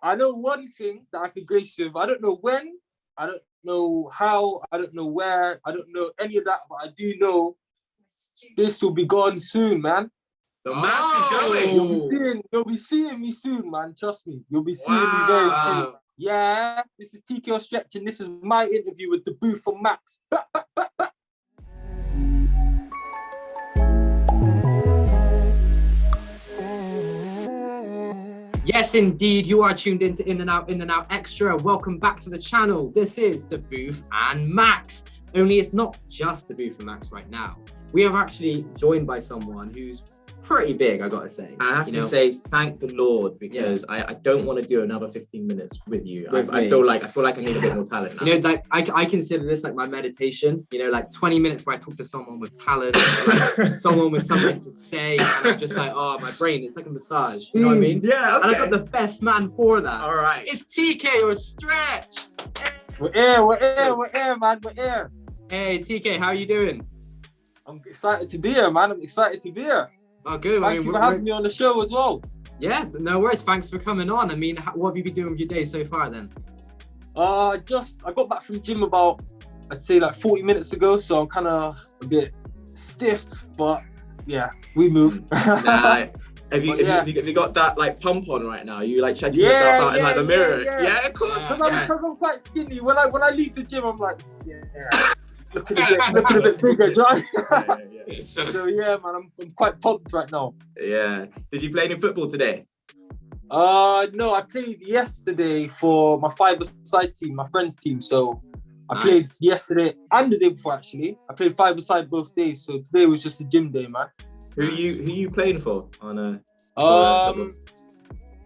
I know one thing that I can grace you with. I don't know when, I don't know how, I don't know where, I don't know any of that, but I do know this will be gone soon, man. The mask is going. You'll be seeing me soon, man. Trust me. You'll be seeing me very soon. Yeah, this is Tkorstretch, and this is my interview with Daboothe and Maxx. Yes, indeed, you are tuned into In and Out Extra. Welcome back to the channel. This is Daboothe and Maxx. Only it's not just Daboothe and Maxx right now. We are actually joined by someone who's pretty big, I gotta say. I have to say thank the Lord, because I don't want to do another 15 minutes with you. I feel like I need a bit more talent now. You know, like I consider this like my meditation. You know, like 20 minutes where I talk to someone with talent, like someone with something to say, and I'm just like, oh, my brain, it's like a massage. You know what I mean? Yeah. Okay. And I got the best man for that. All right. It's Tkorstretch. We're here, man. We're here. Hey, TK, how are you doing? I'm excited to be here, man. I'm excited to be here. Oh, good. Thank you for having me on the show as well. Yeah, no worries. Thanks for coming on. I mean, what have you been doing with your day so far then? I got back from the gym about, I'd say like 40 minutes ago, so I'm kind of a bit stiff, but yeah, we move. Have you got that like pump on right now? You like checking yourself out in like the mirror? Yeah, of course. Because I'm quite skinny. When I leave the gym, I'm like, looking a bit bigger, John. So yeah, man, I'm quite pumped right now. Yeah. Did you play any football today? No, I played yesterday for my five-a-side team, my friend's team. So I played yesterday and the day before actually. I played five-a-side both days. So today was just a gym day, man. Who you playing for on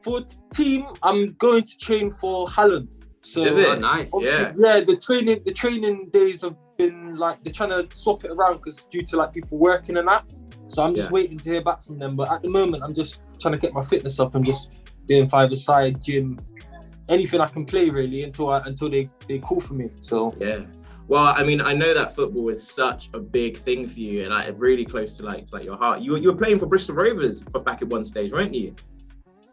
for team, I'm going to train for Holland. So is it? Nice. Yeah, the training days have been like they're trying to swap it around because due to like people working and that. So I'm just waiting to hear back from them. But at the moment, I'm just trying to get my fitness up and just doing five-a-side gym, anything I can play really until they call for me. So yeah. Well, I mean, I know that football is such a big thing for you and like really close to like your heart. You were playing for Bristol Rovers back at one stage, weren't you?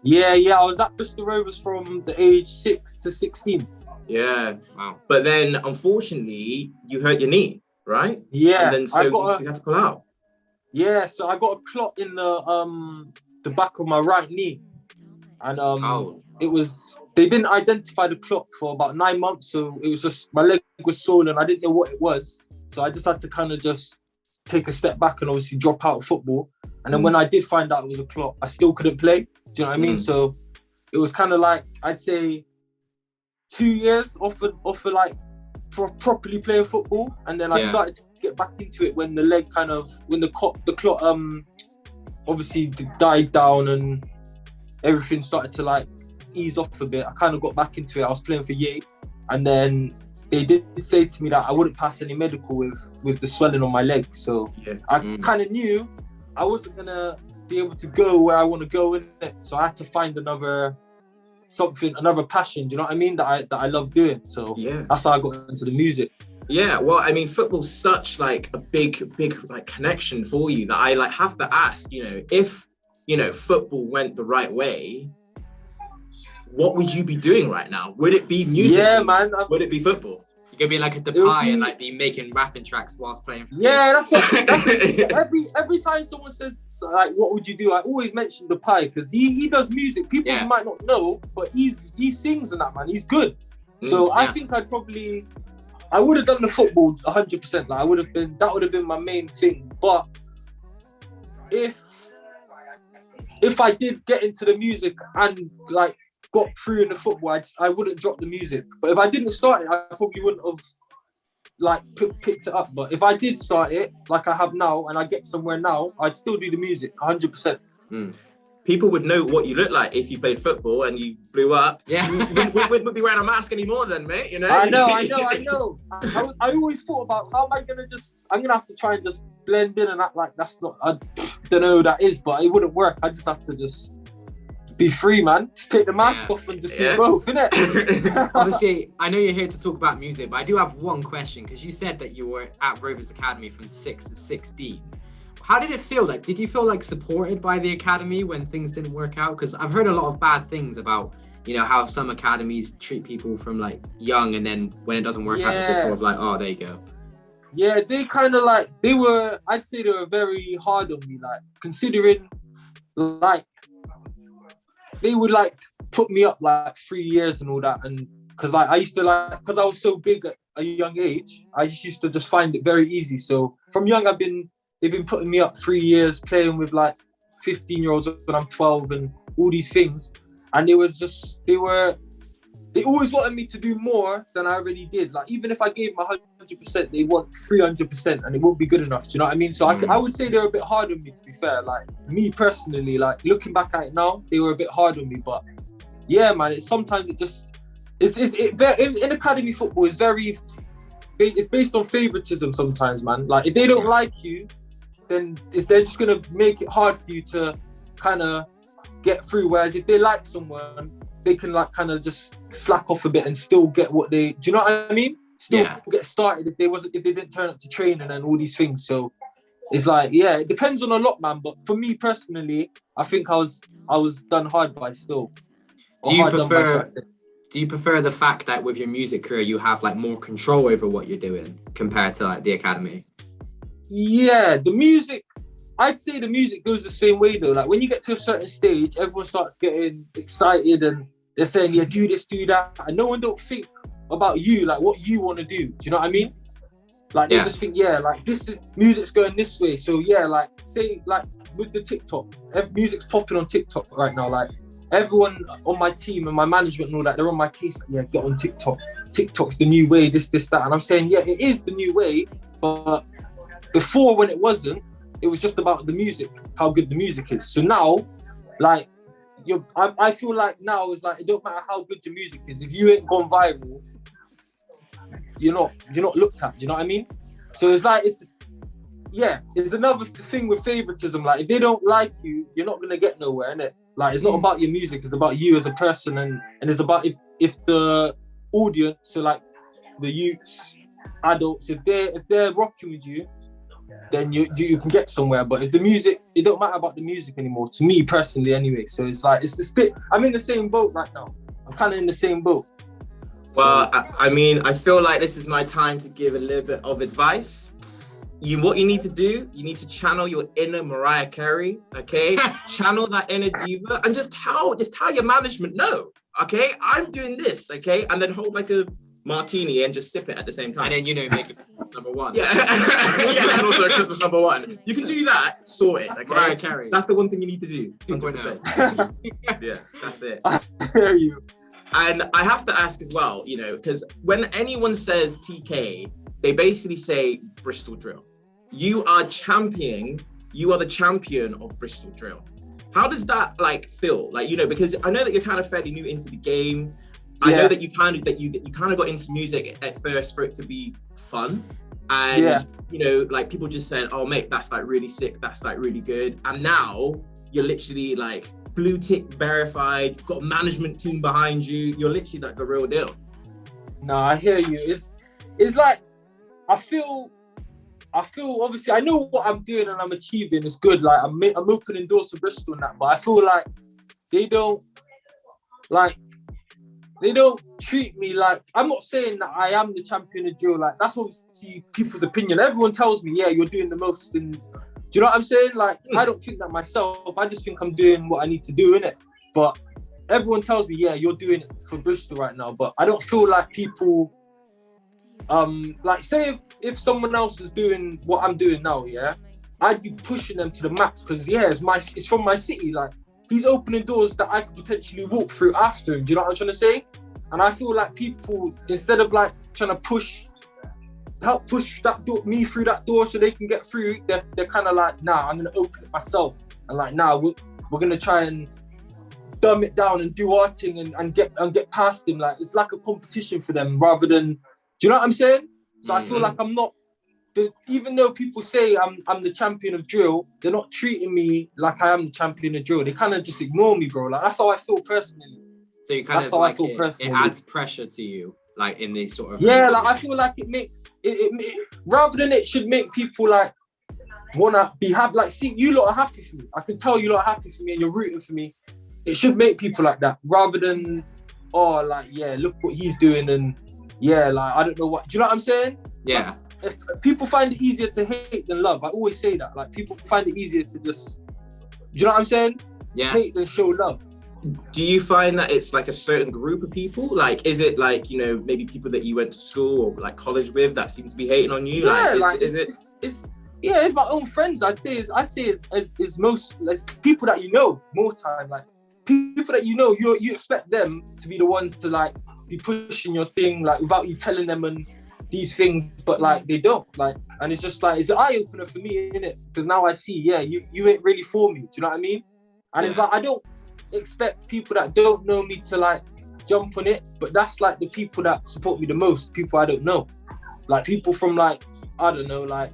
Yeah. I was at Bristol Rovers from the age 6 to 16. Yeah. Wow. But then, unfortunately, you hurt your knee, right? Yeah. And then so you had to pull out. Yeah. So I got a clot in the back of my right knee, and they didn't identify the clot for about 9 months. So it was just my leg was swollen. I didn't know what it was, so I just had to kind of just take a step back and obviously drop out of football. And then when I did find out it was a clot, I still couldn't play. Do you know what I mean? So it was kind of like, I'd say 2 years off for like properly playing football, and then I started to get back into it when the leg when the clot obviously died down and everything started to like ease off a bit. I kind of got back into it. I was playing for Yale, and then they did say to me that I wouldn't pass any medical with the swelling on my leg. So I kind of knew I wasn't gonna be able to go where I want to go in it. So I had to find another passion. Do you know what I mean? That I love doing. So that's how I got into the music. Yeah, well, I mean, football's such like a big like connection for you that I like have to ask. You know, if football went the right way, what would you be doing right now? Would it be music? Yeah, man. Would it be football? You could be like a Daboothe and like be making rapping tracks whilst playing. That's every time someone says like, what would you do? I always mention Daboothe because he does music. People might not know, but he sings and that, man. He's good. So I think I would have done the football 100%. Like that would have been my main thing. But if I did get into the music and like got through in the football, I wouldn't drop the music. But if I didn't start it, I probably wouldn't have like picked it up. But if I did start it like I have now and I get somewhere now, I'd still do the music 100%. People would know what you look like if you played football and you blew up. Yeah. You wouldn't be wearing a mask anymore then, mate, you know? I know. I always thought about how am I gonna I'm gonna have to try and just blend in and act like that's not, I don't know who that is, but it wouldn't work. I just have to just be free, man. Just take the mask off and just do both, innit? Obviously, I know you're here to talk about music, but I do have one question, because you said that you were at Rovers Academy from 6 to 16. How did it feel? Like, did you feel like supported by the academy when things didn't work out? Because I've heard a lot of bad things about, you know, how some academies treat people from like young, and then when it doesn't work out, it's just sort of like, oh, there you go. Yeah, they kind of like, I'd say they were very hard on me, like, considering, like, they would like put me up like 3 years and all that, and because like I used to like, because I was so big at a young age, I used to just find it very easy. So from young, they've been putting me up 3 years, playing with like 15-year-olds when I'm 12 and all these things, and they always wanted me to do more than I already did. Like, even if I gave my 100%, they want 300%, and it won't be good enough. Do you know what I mean? So I would say they're a bit hard on me, to be fair. Like, me personally, like, looking back at it now, they were a bit hard on me. But yeah, man, in academy football, it's based on favoritism sometimes, man. Like, if they don't like you, then they're just gonna make it hard for you to kind of get through. Whereas if they like someone, they can like kind of just slack off a bit and still get what they, do you know what I mean? Still get started if they didn't turn up to training and all these things. So it's like, yeah, it depends on a lot, man. But for me personally, I think I was done hard by still. Do you prefer the fact that with your music career you have like more control over what you're doing compared to like the academy? Yeah, I'd say the music goes the same way though. Like, when you get to a certain stage, everyone starts getting excited and they're saying, yeah, do this, do that. And no one don't think about you, like what you want to do. Do you know what I mean? Like, they just think, yeah, like music's going this way. So yeah, like, say like with the TikTok, music's popping on TikTok right now. Like, everyone on my team and my management and all that, they're on my case. Like, yeah, get on TikTok. TikTok's the new way, this, that. And I'm saying, yeah, it is the new way. But before, when it wasn't, it was just about the music, how good the music is. So now, like, I feel like now it's like, it don't matter how good your music is. If you ain't gone viral, you're not looked at. Do you know what I mean? So it's like, it's another thing with favoritism. Like, if they don't like you, you're not gonna get nowhere, innit? Like, it's not about your music, it's about you as a person, and it's about if the audience, so like the youths, adults, if they're rocking with you, then you can get somewhere. But if the music, it don't matter about the music anymore, to me personally anyway. So it's like, I'm in the same boat right now. I'm kind of in the same boat. Well, I mean, I feel like this is my time to give a little bit of advice. What you need to do, you need to channel your inner Mariah Carey, okay? Channel that inner diva and just tell your management, no, okay? I'm doing this, okay? And then hold like a martini and just sip it at the same time. And then, you know, make it number one. Yeah, and also Christmas number one. You can do that, sort it, okay? Mariah Carey. That's the one thing you need to do. 2.0. Yeah, that's it. I hear you. And I have to ask as well, you know, because when anyone says TK, they basically say Bristol Drill. You are the champion of Bristol Drill. How does that like feel? Like, you know, because I know that you're kind of fairly new into the game. I know that you kind of got into music at first for it to be fun. And you know, like, people just said, oh mate, that's like really sick, that's like really good. And now you're literally like blue tick verified, you've got a management team behind you, you're literally like the real deal. No, I hear you. It's like, I feel obviously I know what I'm doing and I'm achieving is good. Like, I'm opening doors for Bristol and that, but I feel like they don't treat me like, I'm not saying that I am the champion of drill. Like, that's obviously people's opinion. Everyone tells me, yeah, you're doing the most. And do you know what I'm saying? Like, I don't think that myself. I just think I'm doing what I need to do, innit? But everyone tells me, yeah, you're doing it for Bristol right now. But I don't feel like people, like, say if someone else is doing what I'm doing now, yeah, I'd be pushing them to the max, because it's from my city. Like, he's opening doors that I could potentially walk through after him. Do you know what I'm trying to say? And I feel like people, instead of like trying to help push that door, me through that door so they can get through, they're kind of like, nah, I'm gonna open it myself. And like, nah, we're gonna try and dumb it down and do our thing and get past him. Like, it's like a competition for them rather than, do you know what I'm saying? So I feel like I'm not, even though people say I'm the champion of drill, they're not treating me like I am the champion of drill. They kind of just ignore me, bro. Like, that's how I feel personally. So you kind of like it adds pressure to you, like, in these sort of... Yeah, like, I feel like it makes, it rather than it should make people like wanna be happy. Like, see, you lot are happy for me. I can tell you lot are happy for me and you're rooting for me. it should make people like that rather than, oh, like, yeah, look what he's doing, and yeah, like, I don't know what, do you know what I'm saying? Yeah. Like, if people find it easier to hate than love. I always say that. Like, people find it easier to just, do you know what I'm saying? Yeah. Hate than show love. Do you find that it's like a certain group of people? Like, is it like, you know, maybe people that you went to school or like college with that seem to be hating on you? Yeah, like, it's my own friends. I say it's most like people that you know more time. Like people that you know, you expect them to be the ones to like be pushing your thing, like without you telling them and these things, but like they don't. Like, and it's just like it's an eye opener for me, innit? Because now I see, yeah, you ain't really for me. Do you know what I mean? And it's like I don't expect people that don't know me to like jump on it, but that's like the people that support me the most, people I don't know, like people from like, I don't know, like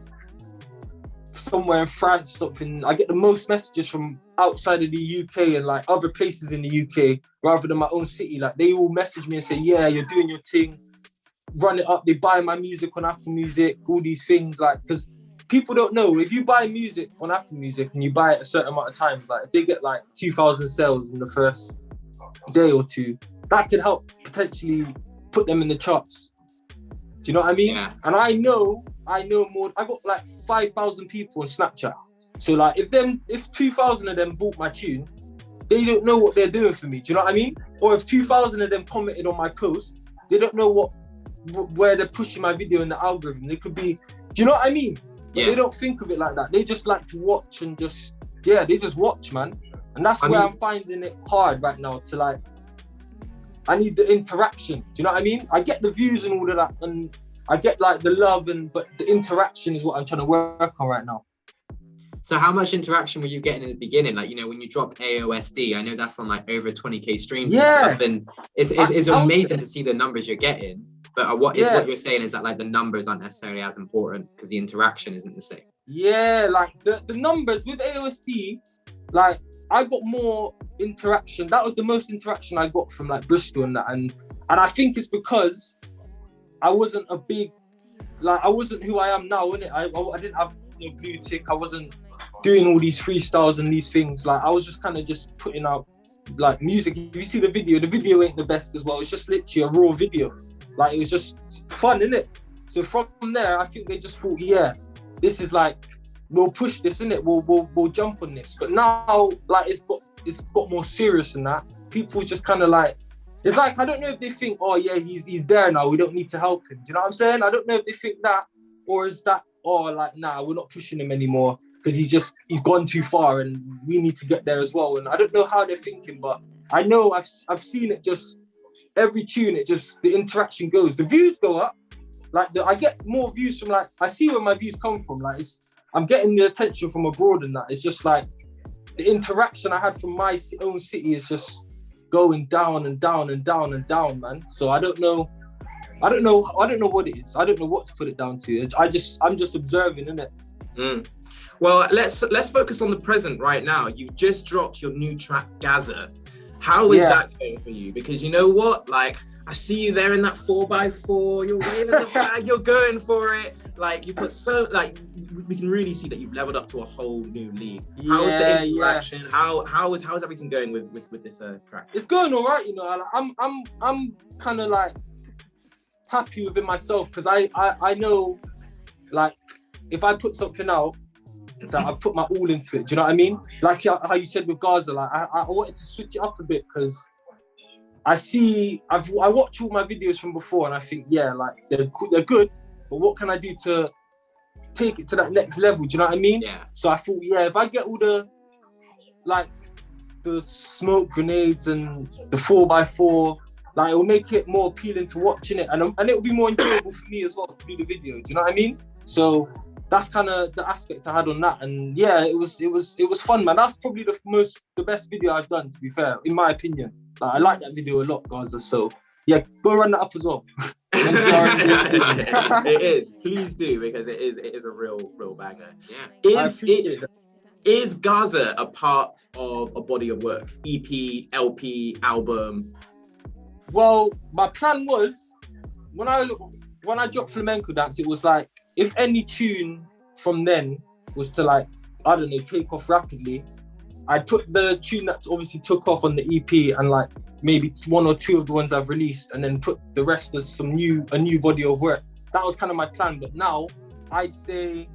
somewhere in France, something. I get the most messages from outside of the UK and like other places in the UK rather than my own city. Like they all message me and say, yeah, you're doing your thing, run it up. They buy my music on Apple Music, all these things, like, because people don't know, if you buy music on Apple Music and you buy it a certain amount of times, like if they get like 2,000 sales in the first day or two, that could help potentially put them in the charts. Do you know what I mean? Yeah. And I know more. I got like 5,000 people on Snapchat. So like if 2,000 of them bought my tune, they don't know what they're doing for me. Do you know what I mean? Or if 2,000 of them commented on my post, they don't know where they're pushing my video in the algorithm. They could be, do you know what I mean? But they don't think of it like that. They just like to watch and they just watch, man. And that's where I'm finding it hard right now to like, I need the interaction. Do you know what I mean? I get the views and all of that, and I get like the love, but the interaction is what I'm trying to work on right now. So how much interaction were you getting in the beginning? Like, you know, when you dropped AOSD, I know that's on like over 20k streams and stuff, and it's amazing to see the numbers you're getting. But what you're saying is that like the numbers aren't necessarily as important because the interaction isn't the same. Yeah, like the numbers with AOSD, like I got more interaction. That was the most interaction I got from like Bristol and that, and I think it's because I wasn't I wasn't who I am now, innit? I didn't have no blue tick. I wasn't doing all these freestyles and these things. Like I was just kind of just putting out like music. If you see the video ain't the best as well. It's just literally a raw video. Like it was just fun, innit? So from there, I think they just thought, yeah, this is like, we'll push this, innit? We'll jump on this. But now, like it's got more serious than that. People just kind of like, it's like, I don't know if they think, oh yeah, he's there now, we don't need to help him. Do you know what I'm saying? I don't know if they think that, or is that, oh, like, nah, we're not pushing him anymore because he's gone too far and we need to get there as well. And I don't know how they're thinking, but I know I've seen it just, every tune, the interaction goes, the views go up. Like I get more views from like, I see where my views come from. Like I'm getting the attention from abroad and that. It's just like the interaction I had from my own city is just going down and down and down and down, man. So I don't know what it is. I don't know what to put it down to. I'm just observing, innit? Well, let's focus on the present right now. You've just dropped your new track, Gaza. How is that going for you? Because you know what? Like, I see you there in that 4x4, you're waving the flag, you're going for it. Like, you put we can really see that you've leveled up to a whole new league. How is the interaction? Yeah. How is everything going with this track? It's going all right, you know. I'm kind of like happy within myself because I know, like, if I put something out, that I put my all into it. Do you know what I mean? Like how you said with Gaza, like I wanted to switch it up a bit because I watch all my videos from before and I think, yeah, like they're good, but what can I do to take it to that next level? Do you know what I mean? Yeah. So I thought, yeah, if I get all the smoke grenades and the 4x4, like it'll make it more appealing to watching it, and it'll be more enjoyable for me as well to do the video. Do you know what I mean? So that's kind of the aspect I had on that, and yeah, it was fun, man. That's probably the best video I've done, to be fair, in my opinion. Like I like that video a lot, Gaza. So yeah, go run that up as well. It is. Please do, because it is a real banger. Yeah. Is Gaza a part of a body of work? EP, LP, album? Well, my plan was when I dropped Flamenco Dance, it was like, if any tune from then was to like, I don't know, take off rapidly, I took the tune that obviously took off on the EP and like maybe 1 or 2 of the ones I've released, and then put the rest as a new body of work. That was kind of my plan. But now I'd say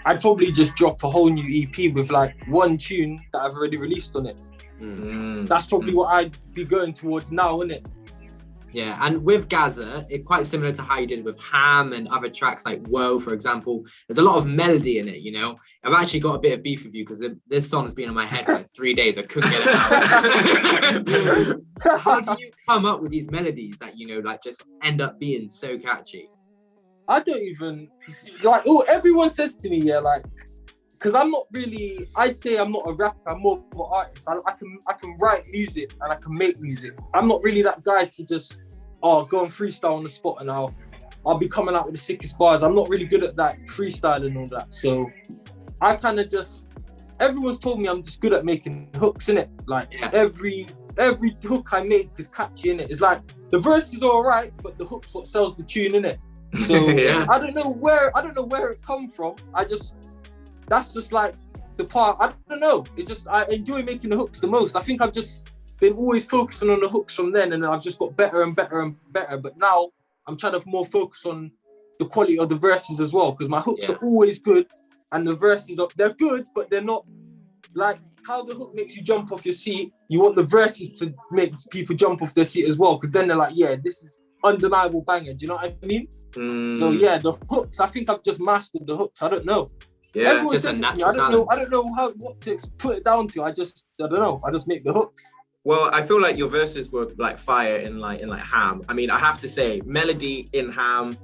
I'd probably just drop a whole new EP with like 1 tune that I've already released on it. That's probably what I'd be going towards now, isn't it? Yeah, and with Gaza, it's quite similar to how you did with Ham and other tracks like Whoa, for example. There's a lot of melody in it, you know. I've actually got a bit of beef with you because this song's been in my head for like 3 days. I couldn't get it out. How do you come up with these melodies that, you know, like just end up being so catchy? I don't even like. Oh, everyone says to me, yeah, like, because I'm not really. I'd say I'm not a rapper. I'm more of an artist. I can write music and I can make music. I'm not really that guy to just go and freestyle on the spot and I'll be coming out with the sickest bars. I'm not really good at that freestyle and all that. So I kind of just. Everyone's told me I'm just good at making hooks, innit? Like every hook I make is catchy, innit? It's like the verse is all right, but the hook's what sells the tune, innit? So I don't know where it come from. That's just like the part. I don't know. I enjoy making the hooks the most. I think I've just been always focusing on the hooks from then, and then I've just got better and better and better. But now I'm trying to more focus on the quality of the verses as well, because my hooks are always good, and the verses they're good, but they're not like how the hook makes you jump off your seat. You want the verses to make people jump off their seat as well, because then they're like, yeah, this is undeniable banger. Do you know what I mean? So yeah, the hooks. I think I've just mastered the hooks. I don't know. Yeah, everyone just a natural I don't know what to put it down to. I don't know. I just make the hooks. Well, I feel like your verses were like fire in Ham. I mean, I have to say, melody in Ham.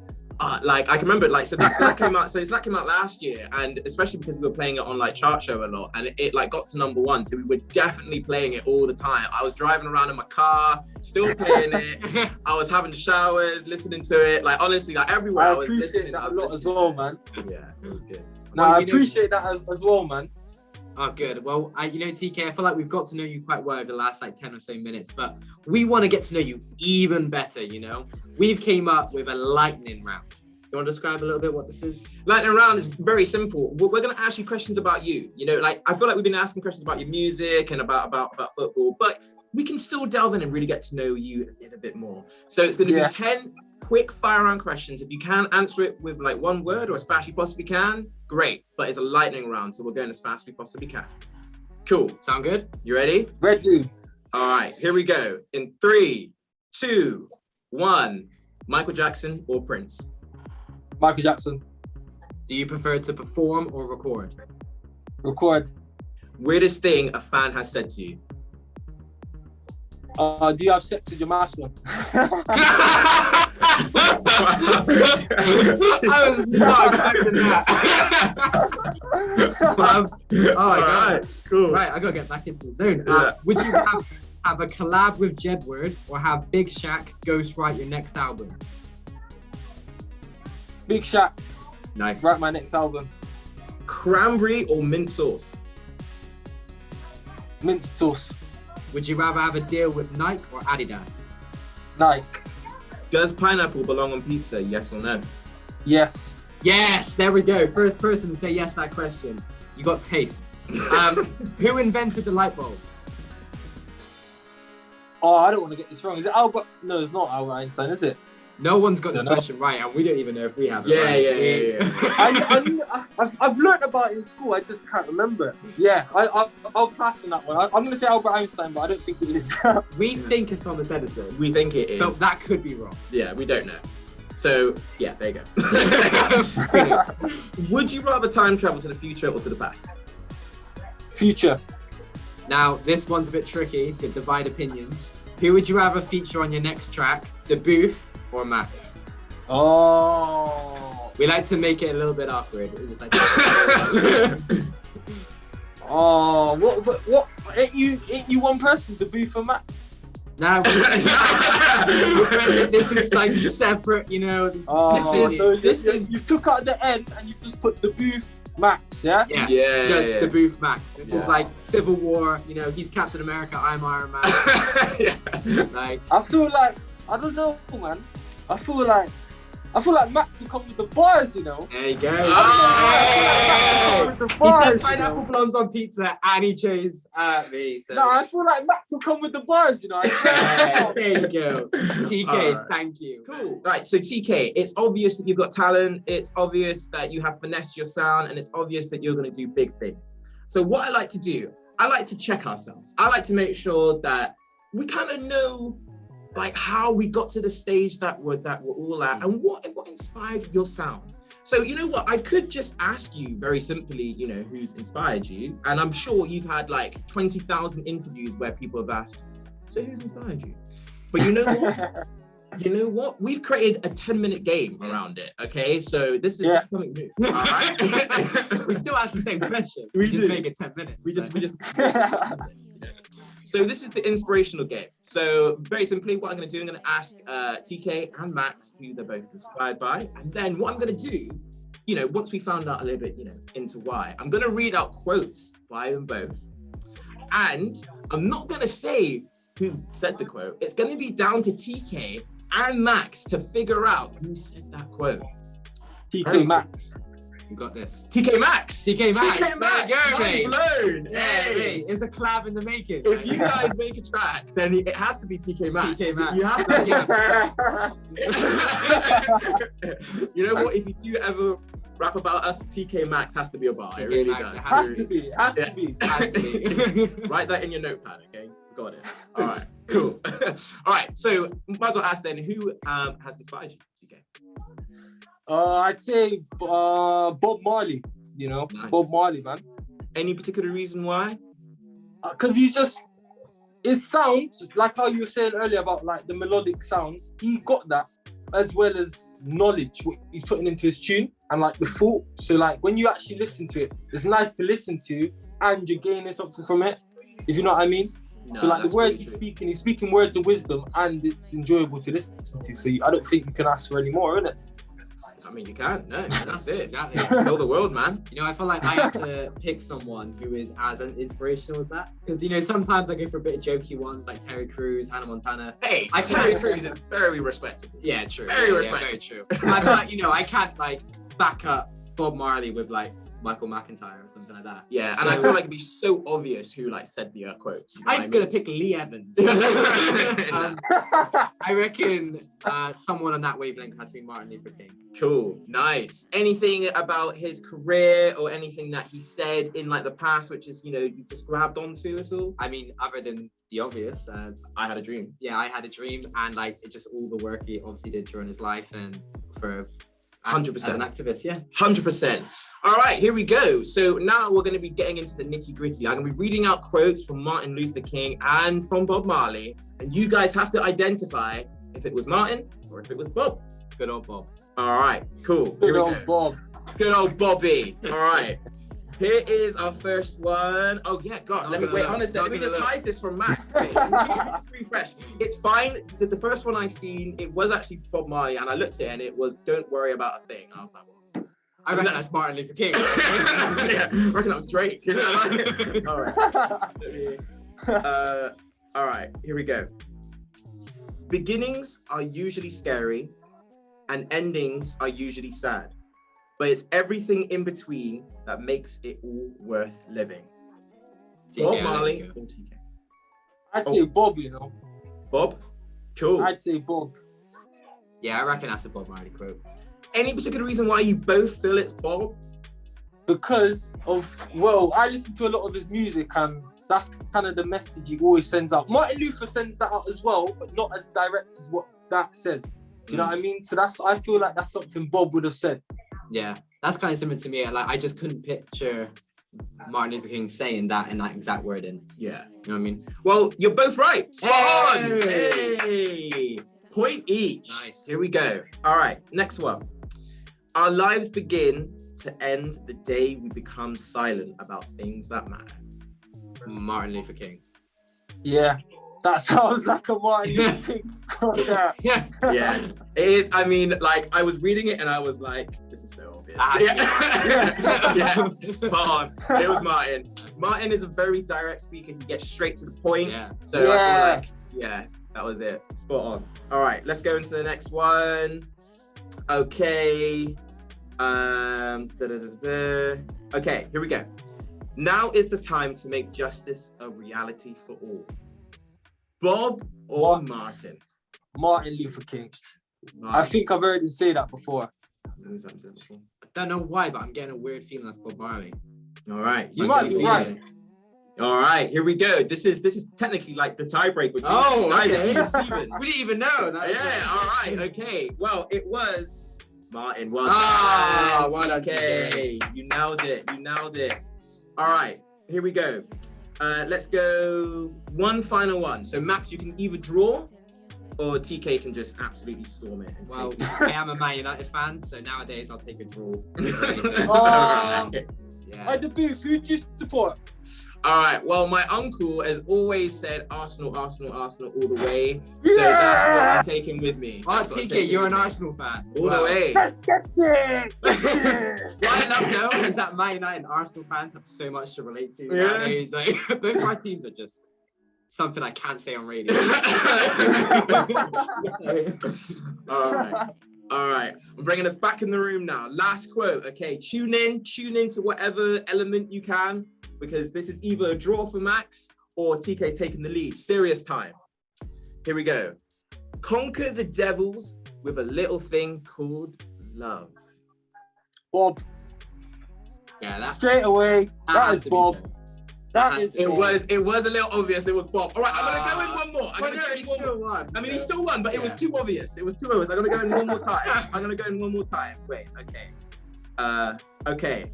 Like I can remember, like so that came out. So that came out last year, and especially because we were playing it on like Chart Show a lot, and it like got to #1. So we were definitely playing it all the time. I was driving around in my car, still playing it. I was having showers, listening to it. Like honestly, like everywhere. I appreciate that a lot as well, man. Yeah, it was good. No, I appreciate that as well, man. Oh, good. Well, TK, I feel like we've got to know you quite well over the last like 10 or so minutes, but we want to get to know you even better, you know? We've came up with a lightning round. Do you want to describe a little bit what this is? Lightning round is very simple. We're going to ask you questions about you. You know, like I feel like we've been asking questions about your music and about football, but we can still delve in and really get to know you a little bit more. So it's going to be 10 quick fire round questions. If you can answer it with like 1 word or as fast as you possibly can, great. But it's a lightning round, so we're going as fast as we possibly can. Cool. Sound good? You ready? Ready. All right, here we go. In 3, 2, 1. Michael Jackson or Prince? Michael Jackson. Do you prefer to perform or record? Record. Weirdest thing a fan has said to you? Do you have sex with your masculine? I was not expecting that. Oh my god. Cool. Right, I gotta get back into the zone. Would you have a collab with Jedward or have Big Shaq ghostwrite your next album? Big Shaq. Nice. Write my next album. Cranberry or mint sauce? Mint sauce. Would you rather have a deal with Nike or Adidas? Nike. Does pineapple belong on pizza? Yes or no? Yes. Yes, there we go. First person to say yes to that question. You got taste. Who invented the light bulb? Oh, I don't want to get this wrong. Is it Albert? No, it's not Albert Einstein, is it? No one's got this question right, and we don't even know if we have it. Yeah. I've learned about it in school. I just can't remember. Yeah, I'll pass on that one. I'm going to say Albert Einstein, but I don't think it is. We think it's Thomas Edison. We think it is. But that could be wrong. Yeah, we don't know. So, yeah, there you go. Would you rather time travel to the future or to the past? Future. Now, this one's a bit tricky. It's going to divide opinions. Who would you rather feature on your next track? Daboothe or Maxx? Oh. We like to make it a little bit awkward. It's just like oh, what? Ain't you one person, Daboothe and Maxx? Now, this is like separate, you know. This is you took out the end and you just put Daboothe Maxx, yeah? Yeah. Daboothe Maxx. This is like Civil War, you know, he's Captain America, I'm Iron Man. Yeah. Like, I feel like, I don't know, man. I feel like I feel like Max will come with the bars, you know. There you go. Oh! He said pineapple blondes on pizza and he chose me. So. No, I feel like Max will come with the bars, you know. There you go. TK, thank you. Cool. Right, so TK, it's obvious that you've got talent. It's obvious that you have finessed your sound, and it's obvious that you're going to do big things. So what I like to do, I like to check ourselves. I like to make sure that we kind of know like how we got to the stage that we're all at, and what inspired your sound. So you know what, I could just ask you very simply, you know, who's inspired you, and I'm sure you've had like 20,000 interviews where people have asked, so who's inspired you? But you know what? You know what? We've created a 10-minute game around it. Okay, so this is something new. All right. We still ask the same question. We just make it 10 minutes. We just. So this is the inspirational game. So very simply, what I'm going to do, I'm going to ask TK and Max who they're both inspired by, and then what I'm going to do, you know, once we found out a little bit, you know, into why, I'm going to read out quotes by them both, and I'm not going to say who said the quote. It's going to be down to TK and Max to figure out who said that quote. TK Maxx. You got this. TK Maxx. TK Maxx. TK Maxx. There you go, mate. Blown. Yeah, hey. It's a collab in the making. If you guys make a track, then it has to be TK Maxx. TK Maxx. You have to. You know what? If you do ever rap about us, TK Maxx has to be a bar. TK it really Maxx, does. Has to be. Has to be. Has to be. Write that in your notepad, okay? Got it. All right. Cool. All right. So might as well ask then, who has inspired you, TK? I'd say Bob Marley. You know, nice. Bob Marley, man. Any particular reason why? Because he's just, his sound, like how you were saying earlier about like the melodic sound, he got that, as well as knowledge, what he's putting into his tune, and like the thought. So like when you actually listen to it, it's nice to listen to, and you're gaining something from it, if you know what I mean. No, so like the words he's speaking words of wisdom, and it's enjoyable to listen to. So I don't think you can ask for any more, innit? I mean, you can't. No, that's it. Exactly. Tell the world, man. You know, I feel like I have to pick someone who is as inspirational as that. Because, you know, sometimes I go for a bit of jokey ones like Terry Crews, Hannah Montana. Hey, Terry Crews is very respectable. Yeah, true. Very respectable. Very true. I feel like, you know, I can't like back up Bob Marley with like Michael McIntyre or something like that. Yeah, and I feel like it'd be so obvious who like said the quotes. You know I'm gonna pick Lee Evans. I reckon someone on that wavelength has to be Martin Luther King. Cool, nice. Anything about his career or anything that he said in like the past, which is, you know, you've just grabbed onto at all? I mean, other than the obvious, I had a dream. Yeah, I had a dream, and like it just all the work he obviously did during his life and for 100%. As an activist, yeah. 100%. All right, here we go. So now we're going to be getting into the nitty gritty. I'm going to be reading out quotes from Martin Luther King and from Bob Marley. And you guys have to identify if it was Martin or if it was Bob. Good old Bob. All right, cool. Good old Bob. Good old Bobby. All right. Here is our first one. Oh yeah, God. Let me wait on a second. Let me just hide this from Max. Refresh. It's fine. The first one I seen, it was actually Bob Marley, and I looked at it and it was "Don't worry about a thing." I was like, well, I reckon that's Martin Luther King. Yeah, I reckon that was Drake. All right. All right. Here we go. Beginnings are usually scary, and endings are usually sad. But it's everything in between that makes it all worth living. Bob Marley or TK? I'd say Bob, you know. Bob? Cool. I'd say Bob. Yeah, I reckon that's a Bob Marley quote. Any particular reason why you both feel it's Bob? Because of, well, I listen to a lot of his music, and that's kind of the message he always sends out. Martin Luther sends that out as well, but not as direct as what that says. Do you know what I mean? So I feel like that's something Bob would have said. Yeah, that's kind of similar to me. Like, I just couldn't picture Martin Luther King saying that in that exact wording. Yeah. You know what I mean? Well, you're both right. Spot on. Hey! Hey! Point each. Nice. Here we go. All right, next one. Our lives begin to end the day we become silent about things that matter. Martin Luther King. Yeah. That sounds like a Martin Luther King. Yeah. It is. I mean, like, I was reading it and I was like, this is so obvious. Yeah. Spot on. It was Martin. Martin is a very direct speaker. He gets straight to the point. Yeah. So I feel like, that was it. Spot on. All right, let's go into the next one. Okay. Okay, here we go. Now is the time to make justice a reality for all. Bob or Martin? Martin Luther King. Martin. I think I've heard him say that before. I don't know why, but I'm getting a weird feeling that's Bob Marley. All right. You might be right. All right, here we go. This is technically like the tiebreak between okay. and Stevens. We didn't even know. All right, okay. Well, it was Martin. Well done, TK. You nailed it. All right, here we go. Let's go one final one. So Max, you can either draw or TK can just absolutely storm it. Well, I am a Man United fan, so nowadays I'll take a draw. At the booth, who do you support? All right. Well, my uncle has always said Arsenal all the way. So that's what I'm taking with me. Oh, TK, you're an Arsenal fan. All the way. Let's get it. What I love though is that Man United and Arsenal fans have so much to relate to. Nowadays. Like, both our teams are just something I can't say on radio. All right. I'm bringing us back in the room now. Last quote. Okay, tune in to whatever element you can, because this is either a draw for Max or TK taking the lead. Serious time. Here we go. Conquer the devils with a little thing called love. Bob. Yeah, that straight away. That is Bob. It was a little obvious. It was Bob. All right, I'm gonna go in one more. He still won, but it was too obvious. I'm gonna go in one more time. Wait. Okay. Okay.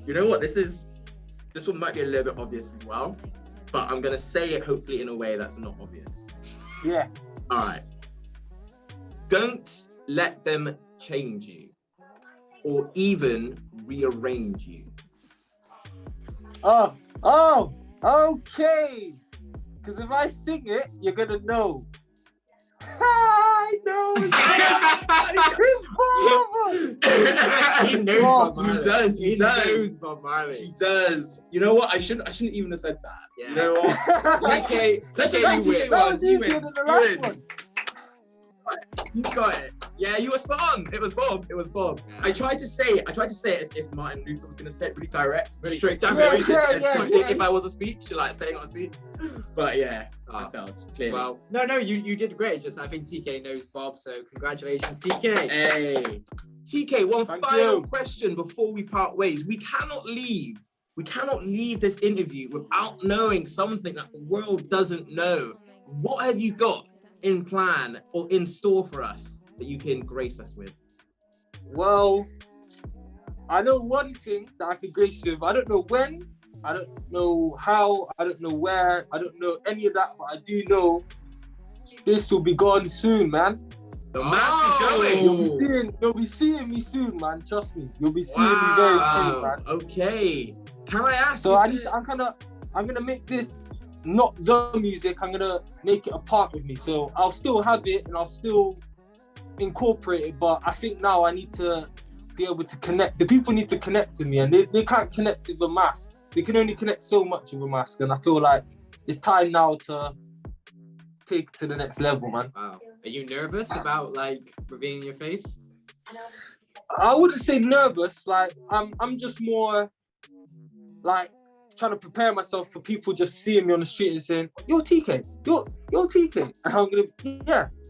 You know what? This one might be a little bit obvious as well, but I'm gonna say it hopefully in a way that's not obvious. Yeah. All right. Don't let them change you or even rearrange you. Oh, okay. Because if I sing it, you're gonna know. I know. He knows Bob Marley. He does. Knows Bob Marley. He does. You know what? I shouldn't even have said that. Yeah. You know what? Let's say you win. That was easier than the last one. You got it. Yeah, you were spot on. It was Bob. Yeah. I tried to say it as if Martin Luther was going to say it really direct, really straight down. If I was a speech, like saying on a speech. But yeah, I failed. Clearly. Well, no, you did great. Just I think TK knows Bob, so congratulations, TK. Hey, TK. One final question before we part ways. We cannot leave this interview without knowing something that the world doesn't know. What have you got in plan or in store for us that you can grace us with? Well, I know one thing that I can grace you with. I don't know when, I don't know how, I don't know where, I don't know any of that, but I do know this will be gone soon, man. The mask is going. You'll be seeing me soon, man. Trust me. You'll be seeing me very soon, man. Okay. Can I ask? So I'm gonna make this not the music. I'm gonna make it a part with me. So I'll still have it and I'll still incorporate it. But I think now I need to be able to connect. The people need to connect to me, and they can't connect with a mask. They can only connect so much with a mask, and I feel like it's time now to take it to the next level, man. Wow. Are you nervous about like revealing your face? I wouldn't say nervous. Like I'm just more like trying to prepare myself for people just seeing me on the street and saying, "You're TK, you're TK," and I'm gonna,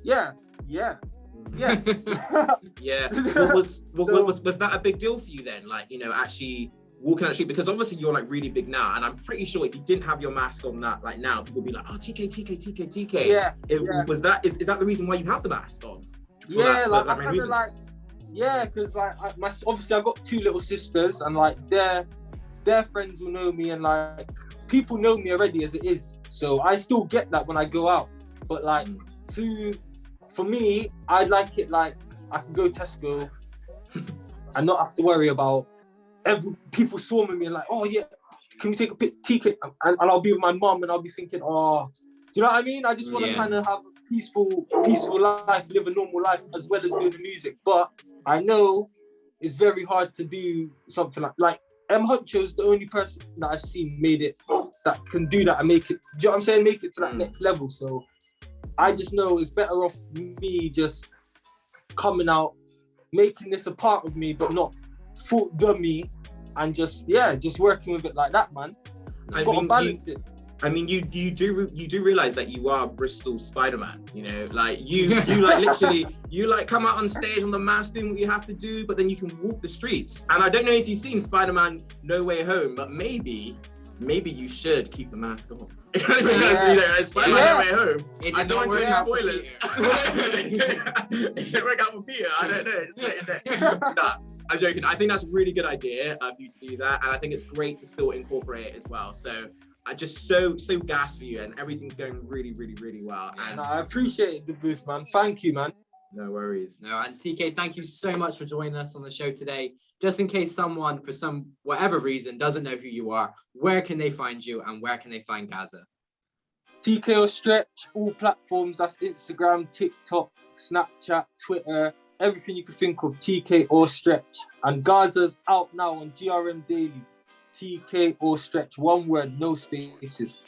yeah. Yes. Yeah. Was that a big deal for you then? Like, you know, actually walking out the street, because obviously you're like really big now, and I'm pretty sure if you didn't have your mask on that, like now, people would be like, "Oh, TK." Was that is that the reason why you have the mask on? Because like obviously I've got two little sisters, and like their friends will know me, and like people know me already as it is. So I still get that when I go out. But like for me, I like it like I can go Tesco and not have to worry about people swarming me and like, "Oh yeah, can we take a pic, TK?" And I'll be with my mum and I'll be thinking, "Oh," do you know what I mean? I just want to kind of have a peaceful life, live a normal life as well as doing the music. But I know it's very hard to do something like M. Huncho's the only person that I've seen made it that can do that and make it. Do you know what I'm saying? Make it to that next level. So I just know it's better off me just coming out making this a part of me, but not for the me, and just working with it like that, man. I Got to mean, balance it. I mean, you do realize that you are Bristol Spider-Man, you know, like you like literally, you like come out on stage on the mask doing what you have to do, but then you can walk the streets. And I don't know if you've seen Spider-Man No Way Home, but maybe you should keep the mask on. Because, you know, Spider-Man No Way Home, I don't want any spoilers. It didn't work out for Peter, I don't know. Just let it know. Nah, I'm joking. I think that's a really good idea for you to do that. And I think it's great to still incorporate it as well. So I just so gassed for you, and everything's going really, really, really well. And I appreciate the booth, man. Thank you, man. No worries. No, and TK, thank you so much for joining us on the show today. Just in case someone, for some whatever reason, doesn't know who you are, where can they find you and where can they find Gaza? Tkorstretch, all platforms. That's Instagram, TikTok, Snapchat, Twitter, everything you can think of. Tkorstretch, and Gaza's out now on GRM Daily. Tkorstretch, one word, no spaces.